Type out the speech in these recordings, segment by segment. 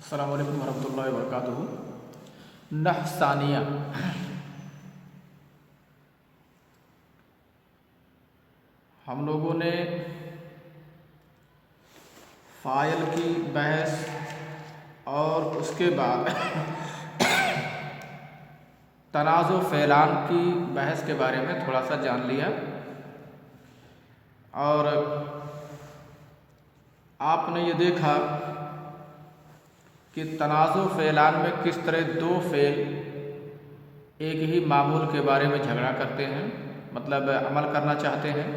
अस्सलामु अलैकुम वरहमतुल्लाहि वबरकातुहू। नहसानिया। हम लोगों ने फ़ाइल की बहस और उसके बाद तनाज़ो फ़ेलान की बहस के बारे में थोड़ा सा जान लिया और आपने ये देखा कि तनाज़ो फ़ेलान में किस तरह दो फ़ेल एक ही मामूल के बारे में झगड़ा करते हैं, मतलब अमल करना चाहते हैं,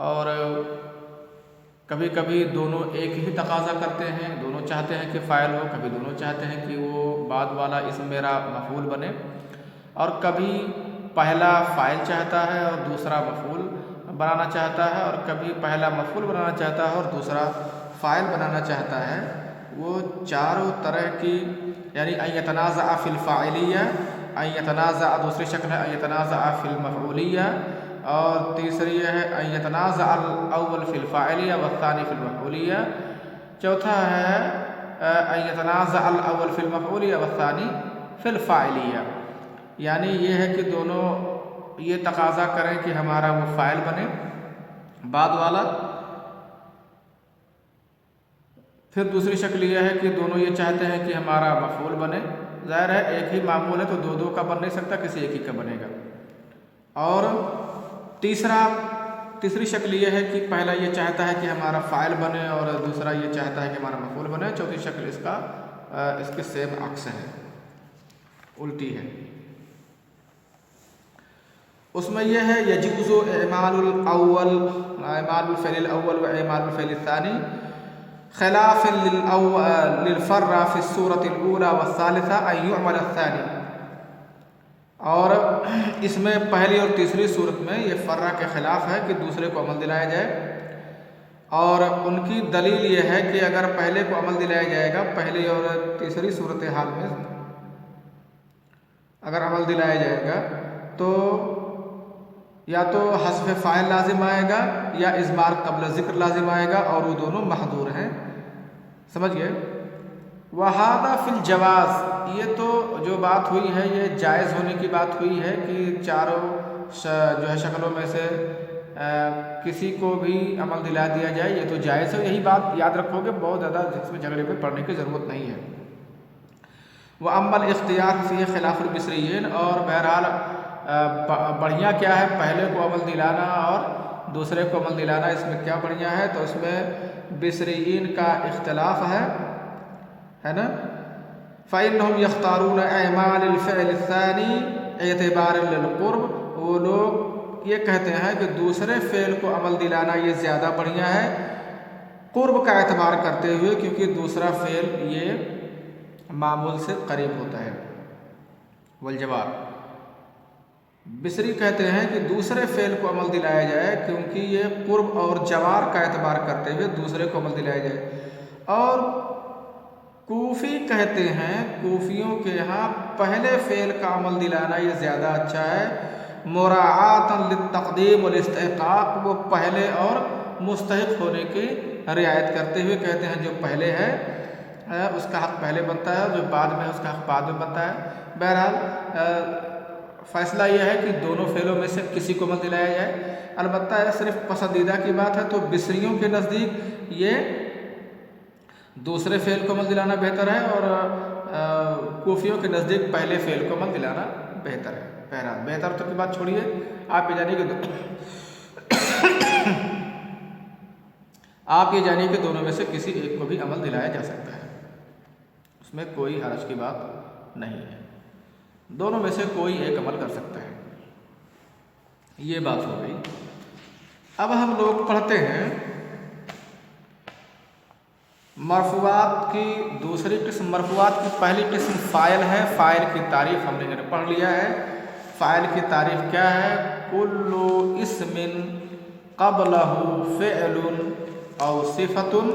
और कभी कभी दोनों एक ही तकाज़ा करते हैं, दोनों चाहते हैं कि फ़ाइल हो, कभी दोनों चाहते हैं कि वो बाद वाला इसम मेरा मफ़ूल बने, और कभी पहला फ़ाइल चाहता है और दूसरा मफ़ूल बनाना चाहता है, और कभी पहला मफ़ूल बनाना चाहता है और दूसरा फ़ाइल बनाना चाहता है। वो चारों तरह की, यानी अयतनाज़ा फ़िल फ़ाइलिया, अयतनाज़ा दूसरी शक्ल है अयतनाज़ा फ़िल मफ़ऊलिया, और तीसरी है अयतनाज़ा अल-अव्वल फ़िल फ़ाइलिया वस्सानी फ़िल मफ़ऊलिया, चौथा है अयतनाज़ा अल-अव्वल फ़िल मफ़ऊलिया वस्सानी फ़िल फ़ाइलिया। यानी ये है कि दोनों ये तकाज़ा करें कि हमारा वो फ़ाइल बने बाद वाला। फिर दूसरी शक्ल यह है कि दोनों ये चाहते हैं कि हमारा मफ़ऊल बने। ज़ाहिर है एक ही मामूल है तो दो दो का बन नहीं सकता, किसी एक ही का बनेगा। और तीसरी शक्ल ये है कि पहला ये चाहता है कि हमारा फ़ाइल बने और दूसरा ये चाहता है कि हमारा मफ़ऊल बने। चौथी शक्ल इसके सेम अक्स है, उल्टी है। उसमें यह है यजूज़ु इमालुल फ़इल अव्वल व इमालुल फ़इल सानी ख़िलाफ़न लिल-फ़र्रा फ़ी सूरतिल ऊला वस्सालिसा अन युअमल अस्सानी। और इसमें पहली और तीसरी सूरत में ये फ़र्रा के ख़िलाफ़ है कि दूसरे को अमल दिलाया जाए, और उनकी दलील ये है कि अगर पहले को अमल दिलाया जाएगा, पहली और तीसरी सूरत हाल में अगर अमल दिलाया जाएगा तो या तो हस्फ़ फ़ाइल लाजिम आएगा या इज़मार क़ब्ल ज़िक्र लाजिम आएगा, और वो दोनों महदूर हैं। समझ गए? वहादा फ़िल जवाज़, ये तो जो बात हुई है ये जायज़ होने की बात हुई है कि चारों जो है शक्लों में से किसी को भी अमल दिला दिया जाए, ये तो जायज़ है। यही बात याद रखोगे, बहुत ज़्यादा इसमें झगड़े में पड़ने की ज़रूरत नहीं है। वह अम्मल इख्तियार फ़ी ख़िलाफ़ुल बिसरिय्यीन, और बहरहाल बढ़िया क्या है पहले को अमल दिलाना और दूसरे को अमल दिलाना, इसमें क्या बढ़िया है? तो इसमें बिसरिय्यीन का इख्तिलाफ़ है ना। फ़इन्नहुम यख्तारून इमालिल फ़िअल अस्सानी एतिबारन लिल-क़ुर्ब, वो लोग ये कहते हैं कि दूसरे फ़ेल को अमल दिलाना ये ज़्यादा बढ़िया है क़ुर्ब का एतबार करते हुए, क्योंकि दूसरा फ़ेल ये मामूल से करीब होता है। वल-जवाब, बिसरी कहते हैं कि दूसरे फ़ेल को अमल दिलाया जाए क्योंकि ये क़ुर्ब और जवार का एतबार करते हुए दूसरे को अमल दिलाया जाए। और कूफ़ी कहते हैं, कूफ़ियों के यहाँ पहले फ़ेल का अमल दिलाना ये ज़्यादा अच्छा है, मुराआतन लित्तक़दीम वल इस्तिहक़ाक़, वो पहले और मुस्तहिक़ होने की रियायत करते हुए कहते हैं जो पहले है उसका हक़ पहले बनता है, जो बाद में है उसका हक़ बाद में बनता है। बहरहाल फ़ैसला यह है कि दोनों फ़ेलों में से किसी को अमल दिलाया जाए। अलबत्ता यह सिर्फ पसंदीदा की बात है, तो बिसरियों के नज़दीक ये दूसरे फ़ेल को अमल दिलाना बेहतर है, और कूफ़ियों के नज़दीक पहले फ़ेल को अमल दिलाना बेहतर है। बहरहाल बेहतर तो की बात छोड़िए, आप ये जानिए कि दोनों में से किसी एक को भी अमल दिलाया जा सकता है, उसमें कोई हर्ज की बात नहीं है, दोनों में से कोई एक अमल कर सकता है। ये बात हो गई। अब हम लोग पढ़ते हैं मरफ़ूआत की दूसरी किस्म। मरफ़ूआत की पहली किस्म फ़ाइल है। फ़ाइल की तारीफ़ हमने पढ़ लिया है। फ़ाइल की तारीफ़ क्या है? कुल्लु इस्मिन क़ब्लहु फ़िअलुन औ सिफ़तुन,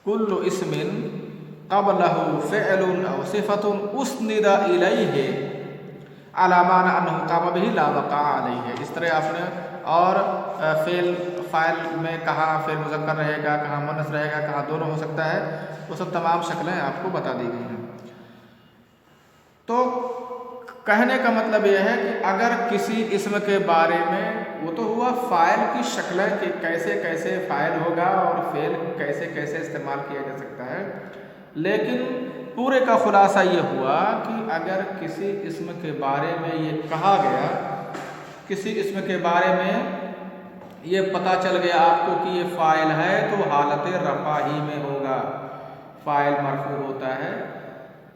कुल्लु इस्मिन क़ब्लहु फ़िअलुन औ सिफ़तुन उस्निदा इलैहि अला माना अन्नहु क़ाम बिही ला वक़अ अलैहि। इस तरह आपने और फ़ाइल में कहाँ फ़ेल मुज़क्कर रहेगा, कहाँ मुअन्नस रहेगा, कहाँ दोनों हो सकता है, वो सब तमाम शक्लें आपको बता दी गई हैं। तो कहने का मतलब यह है कि अगर किसी इस्म के बारे में, वो तो हुआ फ़ाइल की शक्लें कि कैसे कैसे फ़ाइल होगा और फ़ेल कैसे कैसे इस्तेमाल किया जा सकता है, लेकिन पूरे का ख़ुलासा ये हुआ कि अगर किसी इस्म के बारे में ये कहा गया, किसी इस्म के बारे में ये पता चल गया आपको कि ये फ़ाइल है, तो हालत रफ़ा ही में होगा, फ़ाइल मरफ़ू होता है।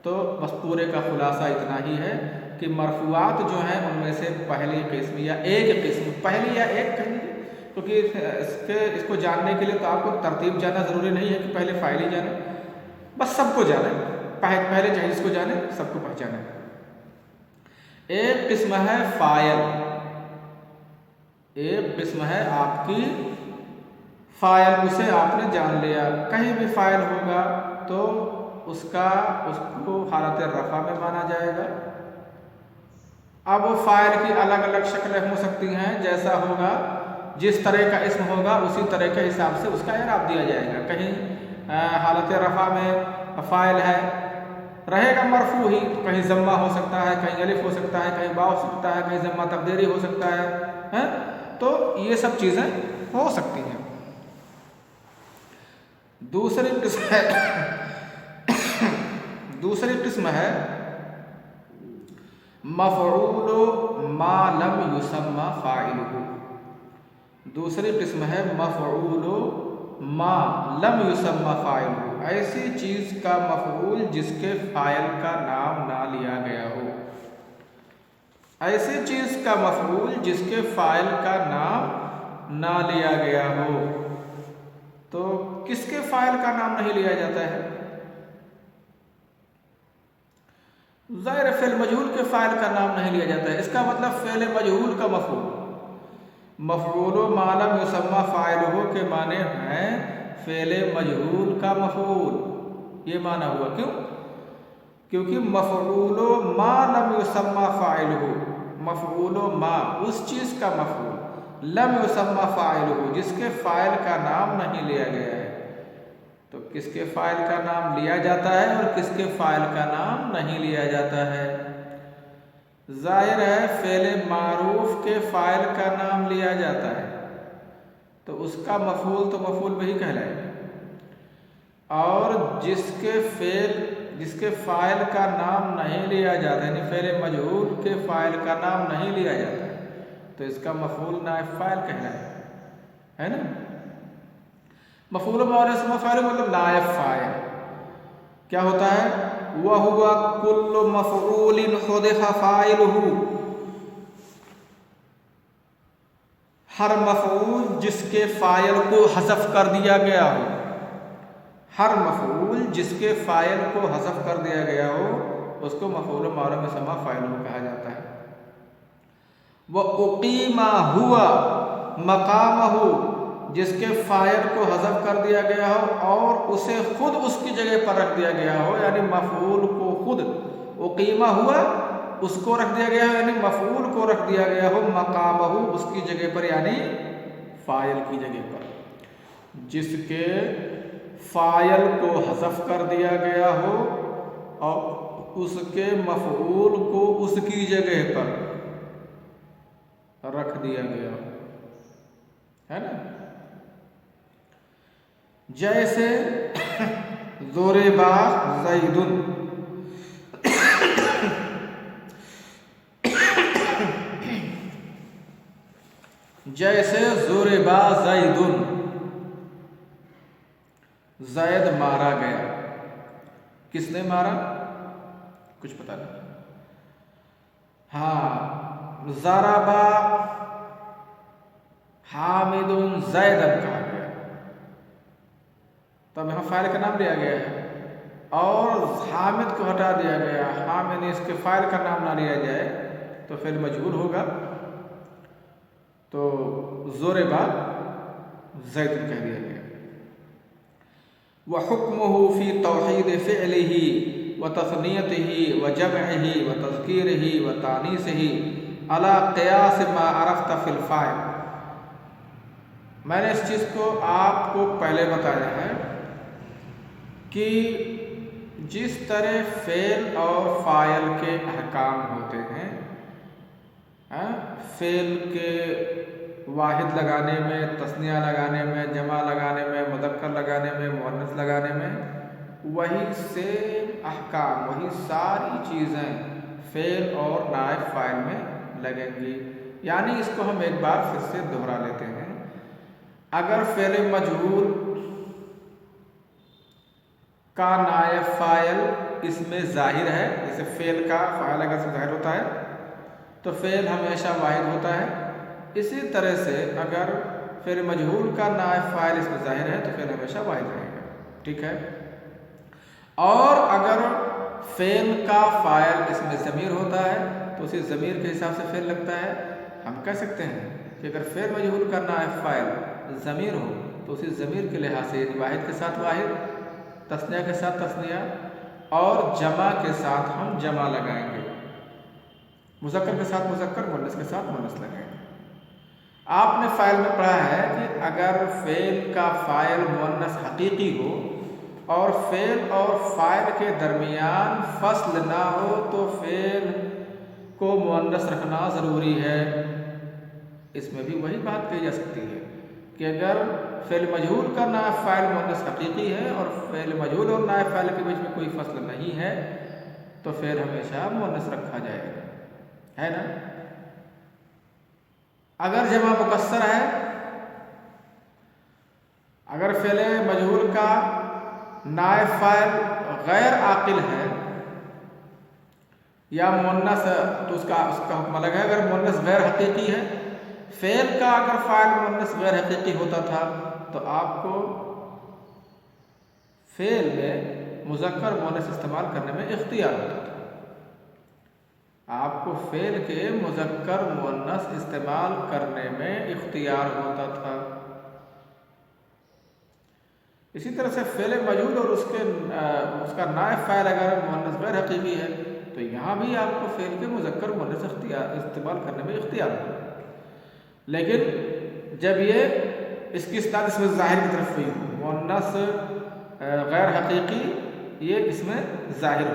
तो बस पूरे का ख़ुलासा इतना ही है कि मरफ़ूआत जो हैं उनमें से पहली किस्म या एक किस्म, पहली या एक कहीं, क्योंकि इसको जानने के लिए तो आपको तरतीब जानना ज़रूरी नहीं है कि पहले फ़ाइल ही जाने, बस सबको जाने, पहले चाहे जिसको जाने सबको पहचाने। एक किस्म है फ़ाइल, एक किस्म है आपकी फ़ाइल, उसे आपने जान लिया, कहीं भी फ़ाइल होगा तो उसको हालत रफ़ा में माना जाएगा। अब वो फ़ाइल की अलग अलग शक्लें हो सकती हैं, जैसा होगा, जिस तरह का इस्म होगा उसी तरह के हिसाब से उसका इराब दिया जाएगा। कहीं हालत रफ़ा में फ़ाइल है, रहेगा मरफ़ू ही, तो कहीं ज़म्मा हो सकता है, कहीं अलिफ हो सकता है, कहीं वाव हो सकता है, कहीं ज़म्मा तक़दीरी हो सकता है, तो ये सब चीज़ें हो सकती हैं। दूसरी किस्म है मफ़ऊलु मा लम युसम्मा फ़ाइलुहु। दूसरी किस्म है मफ़ऊलु मा लम युसम्मा फ़ाइलुहु, ऐसी चीज़ का मफ़ऊल जिसके फ़ाइल का नाम ना लिया गया हो, ऐसी चीज़ का मफ़ऊल जिसके फ़ाइल का नाम ना लिया गया हो। तो किसके फ़ाइल का नाम नहीं लिया जाता है? ज़ाहिर फ़ेल मजहूल के फ़ाइल का नाम नहीं लिया जाता है। इसका मतलब फ़ेल मजहूल का मफ़ऊल, मफ़ऊलु मा लम युसम्मा फ़ाइलुहु के माने हैं फ़ेल मजहूल का मफ़ऊल, ये माना हुआ। क्यों? क्योंकि मफ़ऊलु मा लम युसम्मा फ़ाइलुहु, मफ़ऊलु मा उस चीज़ का मफ़ऊल, लम युसम्मा फ़ाइलुहु जिसके फ़ाइल का नाम नहीं लिया गया है। तो किसके फ़ाइल का नाम लिया जाता है और किसके फ़ाइल का नाम नहीं लिया जाता है? ज़ाहिर है फ़ेल मारूफ़ के फ़ाइल का नाम लिया जाता है, तो उसका मफ़ऊल तो मफ़ऊल बिही कहलाएगा, और जिसके फ़ाइल का नाम नहीं लिया जाता, यानी फ़ेल मजहूल के फ़ाइल का नाम नहीं लिया जाता है, तो इसका मफ़ऊल नाइब फ़ाइल कहलाएगा, है ना। मफ़ऊल और इसम फ़ाइल मतलब नाइब फ़ाइल क्या होता है? वह हुआ कुल्लु मफ़ऊलिन हुज़िफ़ फ़ाइलुहु, हर मफ़ऊल जिसके फ़ाइल को हज़फ़ कर दिया गया हो, हर मफ़ऊल जिसके फ़ाइल को हज़फ़ कर दिया गया हो उसको मफ़ऊल मालूम युसम्मा फ़ाइलुहु कहा जाता है। वह उक़ीमा हुआ मक़ामहु, जिसके फ़ाइल को हज़फ़ कर दिया गया हो और उसे खुद उसकी जगह पर रख दिया गया हो, यानी मफ़ऊल को खुद, उक़ीमा हुआ उसको रख दिया गया हो, यानी मफ़ऊल को रख दिया गया हो, मक़ामहु उसकी जगह पर, यानी फ़ाइल की जगह पर, जिसके फ़ाइल को हज़फ़ कर दिया गया हो और उसके मफ़ऊल को उसकी जगह पर रख दिया गया हो, है ना। जैसे ज़ुरिबा ज़ैदुन, जैसे ज़ुरिबा ज़ैदुन, ज़ैद मारा गया। किसने मारा? कुछ पता नहीं। हाँ, ज़रबा हामिदुन ज़ैदन कहा गया, तब यहाँ फ़ाइल का नाम लिया गया है और हामिद को हटा दिया गया, हामिद इसके फ़ाइल का नाम ना लिया जाए तो फ़ेल मजहूल होगा, तो ज़ुरिबा ज़ैदुन कह दिया गया। व हुक्मुहु फ़ी तौहीद फ़िअलिही व तस्नियतिही व जमइही व तज़कीरिही व तानीसिही अला क़ियास मा अरफ़्त फ़िल फ़ाइल। मैंने इस चीज़ को आपको पहले बताया है कि जिस तरह फेल और फाइल के अहकाम होते हैं, फेल के वाहिद लगाने में, तस्निया लगाने में, जमा लगाने में, मुदक्कर लगाने में, मुअन्नस लगाने में, वही सेम अहकाम, वही सारी चीज़ें फेल और नाइब फाइल में लगेंगी। यानी इसको हम एक बार फिर से दोहरा लेते हैं। अगर फेल मजहूल का नायब फाइल इसमें ज़ाहिर है, जैसे फेल का फाइल अगर इसमें ज़ाहिर होता है तो फेल हमेशा वाहिद होता है। इसी तरह से अगर फेल मजहूल का नायब फाइल इसमें ज़ाहिर है तो फेल हमेशा वाहिद रहेगा। ठीक है। और अगर फेल का फाइल इसमें ज़मीर होता है तो उसी ज़मीर के हिसाब से फेल लगता है। हम कह सकते हैं कि अगर फेल मजहूल का नायब फाइल ज़मीर हो तो उसी ज़मीर के लिहाज से वाहिद के साथ वाहिद, तस्निया के साथ तस्निया और जमा के साथ हम जमा लगाएंगे, मुज़क्कर के साथ मुज़क्कर, मुअन्नस के साथ मुअन्नस लगाएंगे। आपने फ़ाइल में पढ़ा है कि अगर फ़ेल का फ़ाइल मुअन्नस हकीकी हो और फ़ेल और फ़ाइल के दरमियान फ़स्ल ना हो तो फ़ेल को मुअन्नस रखना ज़रूरी है। इसमें भी वही बात कही जा सकती है कि अगर फ़ेल मजहूल का नायब फ़ाइल मुअन्नस हकीकी है और फ़ेल मजहूल और नायब फ़ाइल के बीच में कोई फ़स्ल नहीं है तो फ़ेल हमेशा मुअन्नस रखा जाएगा, है ना। अगर जमा मुकस्सर है, अगर फ़ेल मजहूल का नायब फ़ाइल गैर आकिल है या मुअन्नस, तो उसका हुक्म अलग है। अगर मुअन्नस गैर हकीकी है, फ़ेल का अगर फ़ाइल मुअन्नस गैर हकीकी होता था तो आपको फ़ेल में मुज़क्कर मुअन्नस इस्तेमाल करने में इख्तियार होता था। आपको फ़ेल के मुज़क्कर मुअन्नस इस्तेमाल करने में इख्तियार होता था। इसी तरह से फ़ेल मजहूल और उसका नायब फ़ाइल अगर मुअन्नस गैर हकीकी है तो यहाँ भी आपको फ़ेल के मुज़क्कर मुअन्नस इस्तेमाल करने में इख्तियार होता है। लेकिन जब ये इसकी इस्नाद इसमें ज़ाहिर की तरफ हुई हो, मुअन्नस गैर हकीकी ये इसमें ज़ाहिर हो,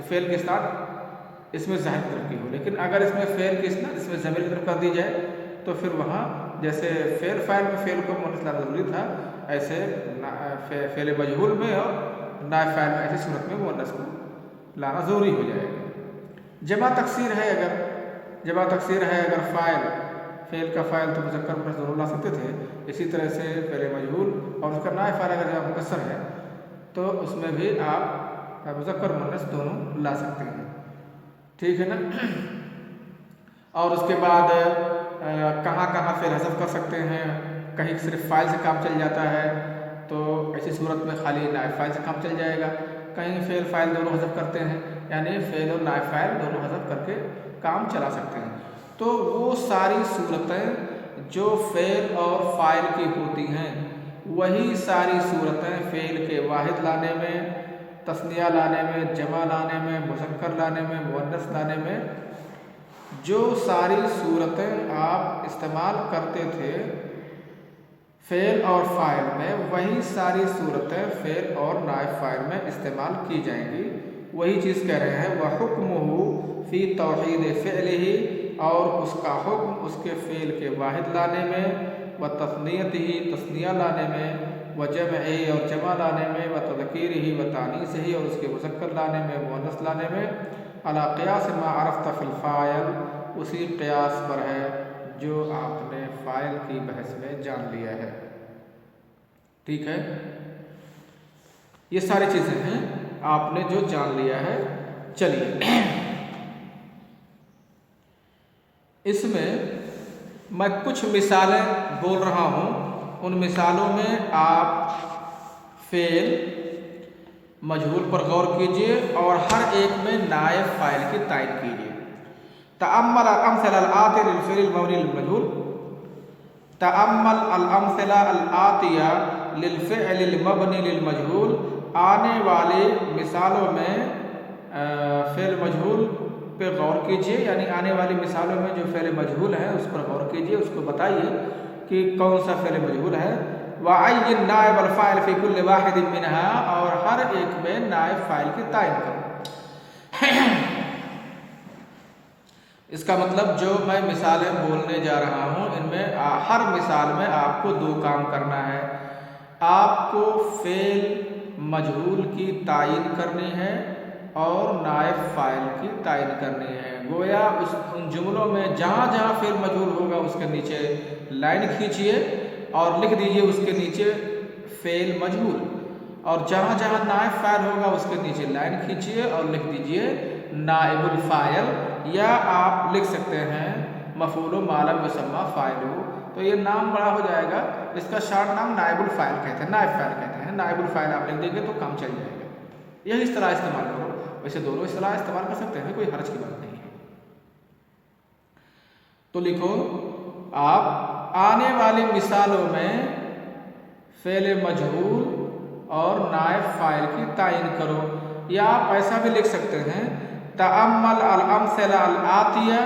फ़ेल की इस्नाद इसमें ज़ाहिर की तरफ की हो, लेकिन अगर इसमें फ़ेल की इस्नाद इसमें ज़मीर की तरफ कर दी जाए तो फिर वहाँ जैसे फ़ेल फ़ाइल में फ़ेल को मुअन्नस लाना ज़रूरी था, ऐसे फ़ेल मजहूल में और नायब फ़ाइल में ऐसी सूरत में मुअन्नस को लाना ज़रूरी हो जाएगा। जमा तकसीर है, अगर फ़ाइल फ़ेल का फ़ाइल तो मुज़क्कर मुअन्नस ज़रूर ला सकते थे। इसी तरह से फ़ेल मजहूल और उसका नायब फ़ाइल अगर जमा मुकस्सर है तो उसमें भी आप मुज़क्कर मुअन्नस दोनों ला सकते हैं। ठीक है ना। और उसके बाद कहाँ फ़ेल हज़फ कर सकते हैं, कहीं सिर्फ फ़ाइल से काम चल जाता है तो ऐसी सूरत में खाली नायब फ़ाइल से काम चल जाएगा। कहीं फ़ेल फ़ाइल दोनों हज़फ करते हैं, यानी फ़ेल और नायब फ़ाइल दोनों हज़फ करके काम चला सकते हैं। तो वो सारी सूरतें जो फ़ेल और फ़ाइल की होती हैं वही सारी सूरतें फ़ेल के वाहिद लाने में, तस्निया लाने में, जमा लाने में, मुज़क्कर लाने में, मुअन्नस लाने में जो सारी सूरतें आप इस्तेमाल करते थे फ़ेल और फ़ाइल में, वही सारी सूरतें फ़ेल और नायब फ़ाइल में इस्तेमाल की जाएंगी। वही चीज़ कह रहे हैं वह हुक्मुहु फ़ी तौहीद फ़िअलिही, और उसका हुक्म उसके फ़ेल के वाहिद लाने में, व तस्नियतिही तस्निया लाने में, व जमई और जमा लाने में, व तज़कीरिही व तानीसिही और उसके मुज़क्कर लाने में, मुअन्नस लाने में, अला क़ियास मा अरफ़्ता फ़िल फ़ाइल, उसी क़ियास पर है जो आपने फ़ाइल की बहस में जान लिया है। ठीक है। ये सारी चीज़ें हैं आपने जो जान लिया है। चलिए इसमें मैं कुछ मिसालें बोल रहा हूँ, उन मिसालों में आप फ़ेल मजहूल पर गौर कीजिए और हर एक में नायब फ़ाइल की तायीद कीजिए। तअम्मल अल-अम्सिला अल-आतिया लिल-फ़िअल अल-मबनी लिल-मजहूल, तअम्मल अल-अम्सिला अल-आतिया लिल-फ़िअल अल-मबनी लिल-मजहूल। आने वाली मिसालों में फ़ेल मजहूल पे गौर कीजिए, यानी आने वाली मिसालों में जो फ़ेल मजहूल है उस पर गौर कीजिए, उसको बताइए कि कौन सा फ़ेल मजहूल है। वअय्यिन नाइब अल फ़ाइल फ़ी कुल्लि वाहिदिन मिनहा, और हर एक में नाइब फ़ाइल की तायीन करो। इसका मतलब जो मैं मिसालें बोलने जा रहा हूँ इनमें हर मिसाल में आपको दो काम करना है। आपको फ़ेल मजहूल की तायीन करनी है और नाइब फ़ाइल की तायीन करनी है। गोया उन जुमलों में जहाँ जहाँ फ़ेल मजहूल होगा उसके नीचे लाइन खींचिए और लिख दीजिए उसके नीचे फ़ेल मजहूल, और जहाँ जहाँ नाइब फ़ाइल होगा उसके नीचे लाइन खींचिए और लिख दीजिए नाइबुल फ़ाइल, या आप लिख सकते हैं मफ़ूल मा लम युसम्मा फ़ाइलुहु। तो ये नाम बड़ा हो जाएगा, इसका शॉर्ट नाम नाइबुल फ़ाइल कहते हैं, नाइब फ़ाइल कहते हैं। नाइबुल फ़ाइल आप लिख देंगे तो काम चल जाएगा। यही इस तरह इस्तेमाल करो। वैसे दोनों इस तरह इस्तेमाल कर सकते हैं, कोई हर्ज की बात नहीं है। तो लिखो आप आने वाली मिसालों में फ़ेल मजहूल और नाइब फ़ाइल की तायीन करो, या आप ऐसा भी लिख सकते हैं तअम्मल अल अम्सिला अल आतिया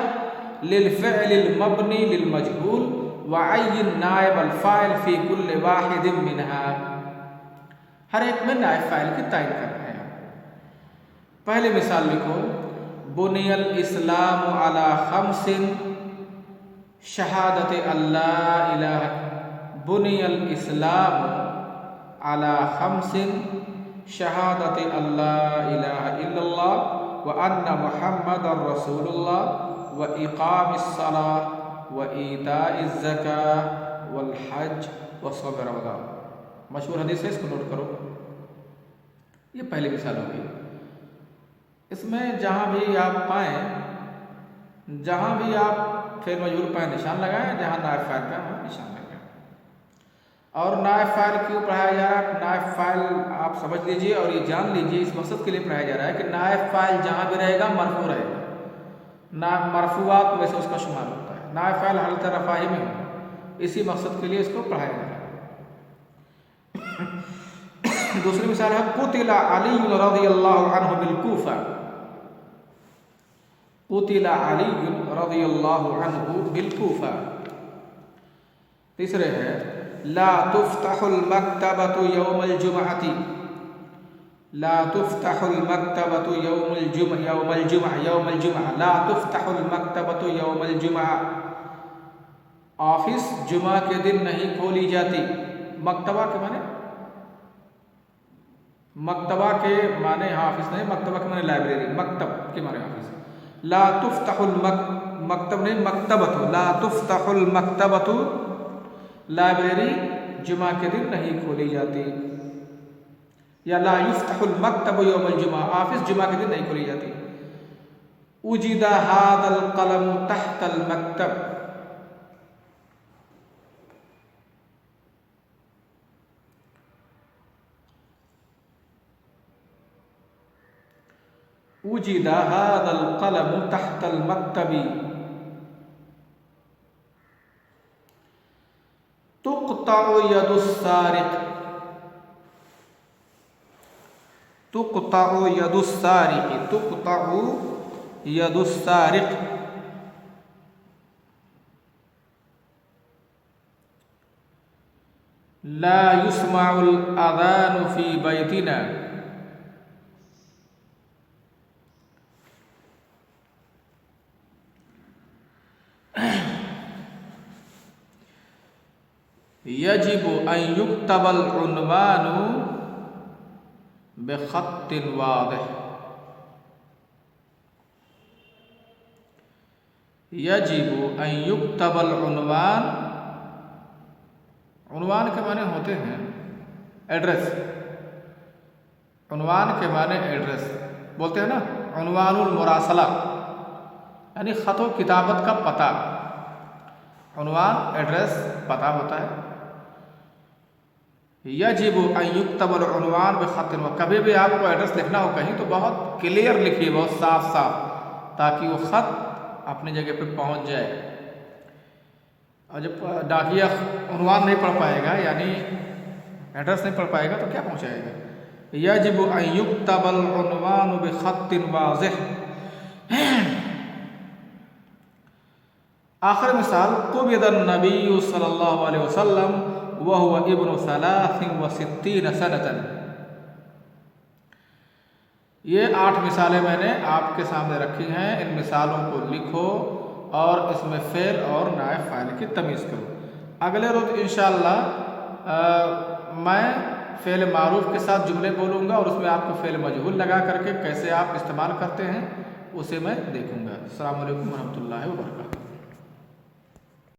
लिल फ़िअलिल मबनी लिल मजहूल वअय्यिन नाइब अल फ़ाइल फ़ी कुल्लि वाहिदिन मिनहा। हर एक में नाइब फ़ाइल की तायीन करना है। पहली मिसाल लिखो बुनियल इस्लाम अला खम्सिन शहादत अल्लाह इलाहा, बुनियल इस्लाम अला खम्सिन शहादत अल्लाह इलाहा इल्लल्लाह व अन्ना मुहम्मदर रसूलुल्लाह व इक़ामिस सलाह व ईताइज़ ज़कात वल हज व सौम रमज़ान। मशहूर हदीस है, इसको नोट करो। ये पहली मिसाल हो गई। इसमें जहाँ भी आप पाएँ, जहाँ भी आप फ़ेल मजहूल पाएँ निशान लगाएं, जहाँ नाइब फ़ाइल का वहाँ निशान लगाएं। और नाइब फ़ाइल क्यों पढ़ाया जा रहा है? नाइब फ़ाइल आप समझ लीजिए और ये जान लीजिए, इस मकसद के लिए पढ़ाया जा रहा है कि नाइब फ़ाइल जहाँ भी रहेगा मरफ़ू रहेगा, ना मरफ़ूआत में से उसका शुमार होता है। नाइब फ़ाइल हालत रफ़ाई में हो, इसी मकसद के लिए इसको पढ़ाया जा रहा है। दूसरी मिसाल है कुतिला अली रज़ियल्लाहु अन्हु बिल कूफ़ा, कुतिला अली रज़ियल्लाहु अन्हु बिल कूफ़ा। तीसरे है ला तुफ्तहुल मक्तबतु यौमल जुमअती, ला तुफ्तहुल मक्तबतु यौमल जुमअ, ला तुफ्तहुल मक्तबतु यौमल जुमअ। ऑफिस जुमा के दिन नहीं खोली जाती। मक्तबा के माने, मक्तबा के माने यहाँ ऑफिस नहीं, मक्तबा के माने लाइब्रेरी, मक्तब के माने ऑफिस। ला तुफ्तहुल मक्तब नहीं मक्तबतु, ला तुफ्तहुल मक्तबतु लाइब्रेरी जुमा के दिन नहीं खोली जाती। या ला युफ्तहुल मक्तबु यौमल जुमा, ऑफिस जुमा के दिन नहीं खोली जाती। उजिदा हादल कलम तहतल मक्तब, उजिदा हादल कलम तहतल मक्तबी तुक़तअु यदुस सारिक़, तुक़तअु यदुस सारिक़, तुक़तअु यदुस सारिक़। ला युस्मउल अज़ानु फ़ी बैतिना, यजिबु अन युक्तबल उन्वानु बिख़त्तिन वाज़िह, यजिबु अन युक्तबल उन्वान। उन्वान के माने होते हैं एड्रेस, उन्वान के माने एड्रेस बोलते हैं ना, उन्वानुल मुरासला यानी ख़त व किताबत का पता। उन्वान एड्रेस पता होता है। यजिबु अन युक्तबल उन्वान बिख़त्तिन, कभी भी आपको एड्रेस लिखना हो कहीं तो बहुत क्लियर लिखिए, बहुत साफ साफ, ताकि वो ख़त अपनी जगह पे पहुंच जाए। और जब डाकिया उन्वान नहीं पढ़ पाएगा यानी एड्रेस नहीं पढ़ पाएगा तो क्या पहुंचाएगा। यजिबु अन युक्तबल उन्वानु बिख़त्तिन वाज़िह। आखिर मिसाल कुबिदन नबी सल्लल्लाहु अलैहि वसल्लम व हुवा इब्नु सलासिन व सित्तीन सनतन। ये 8 मिसालें मैंने आपके सामने रखी हैं। इन मिसालों को लिखो और इसमें फ़ेल और नायब फ़ाइल की तमीज़ करो। अगले रोज़ इंशाअल्लाह मैं फ़ेल मारूफ़ के साथ जुमले बोलूँगा और उसमें आपको फ़ेल मजहूल लगा करके कैसे आप इस्तेमाल करते हैं उसे मैं देखूँगा। अस्सलामु अलैकुम वरहमतुल्लाहि व बरकातुहू।